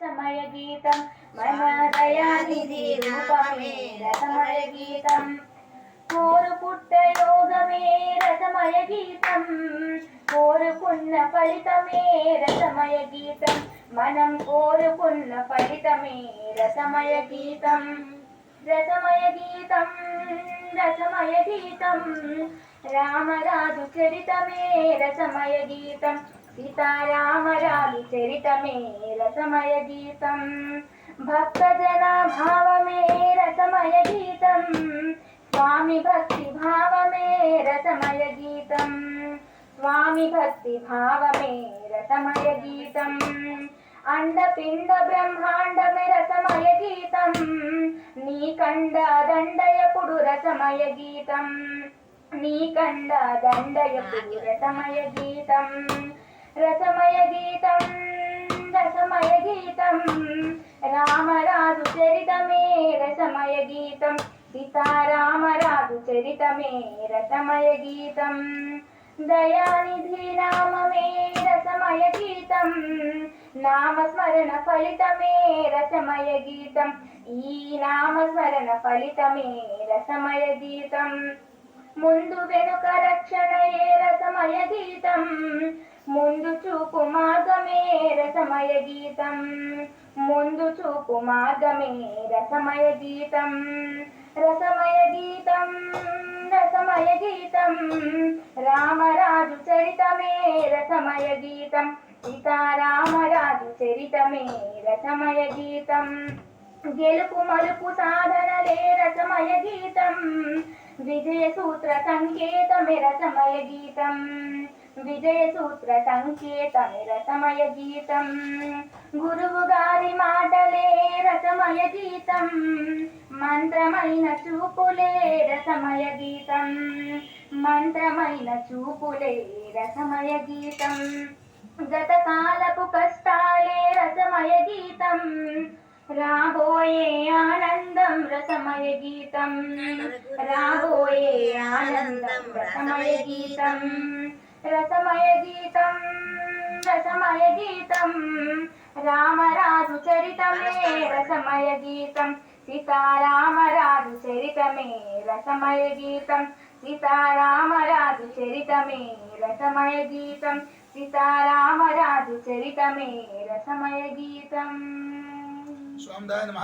రసమయ గీతం మన దయానిధి రూపమే రసమయ గీతం కోరు పుట్ట యోగమే రసమయ గీతం కోరుకున్న ఫలితమే రసమయ గీతం మనం కోరుకున్న ఫలితమే రసమయ గీతం రసమయ గీతం రసమయ గీతం రామరాజు చరితమే రసమయ గీతం సీతారామరాజు చరితమే రసమయ గీతం భక్తజన భావమే రసమయ గీతం స్వామి భక్తి భావమే రసమయ గీతం స్వామి భక్తి భావమే రసమయ గీతం అండపిండ బ్రహ్మాండమే రసమయ గీతం నీకండ దండయపుడు రసమయ గీతం నీకండ దండయపుడు రసమయ గీతం రసమయ గీతం రసమయ గీతం రామరాజు చరితమే రసమయ గీతం సీతారామరాజు చరితమే రసమయ గీతం దయానిధి నామమే రసమయ గీతం నామస్మరణ ఫలితమే రసమయ గీతం ఈ నామస్మరణ ఫలితమే రసమయ గీతం ముందు వెనుక రక్షణయే రసమయ గీతం ముందు చూపు మార్గమే రసమయ గీతం ముందు చూపు మార్గమే రసమయ గీతం రసమయ గీతం రసమయ గీతం రామరాజు చరితమే రసమయ గీతం సీతారామరాజు చరితమే రసమయ గీతం గెలుపు మలుపు సాధనలే రసమయ గీతం విజయ సూత్ర సంకేతమే రసమయ గీతం విజయ సూత్ర సంకేతమే రసమయ గీతం గురువు గారి మాటలే రసమయ గీతం మంత్రమైన చూపులే రసమయ గీతం మంత్రమైన చూపులే రసమయ గీతం గతకాలపు కష్టాలే రసమయ గీతం రాబోయే ఆనందం రసమయ గీతం రాబోయే ఆనందం రసమయ గీతం రసమయ గీతం రసమయ గీతం రామరాజు చరితమే రసమయ గీతం సీతారామరాజు చరితమే రసమయ గీతం సీతారామరాజు చరితమే రసమయ గీతం సీతారామరాజు చరితమే రసమయ గీతం స్వామిదాయ నమః.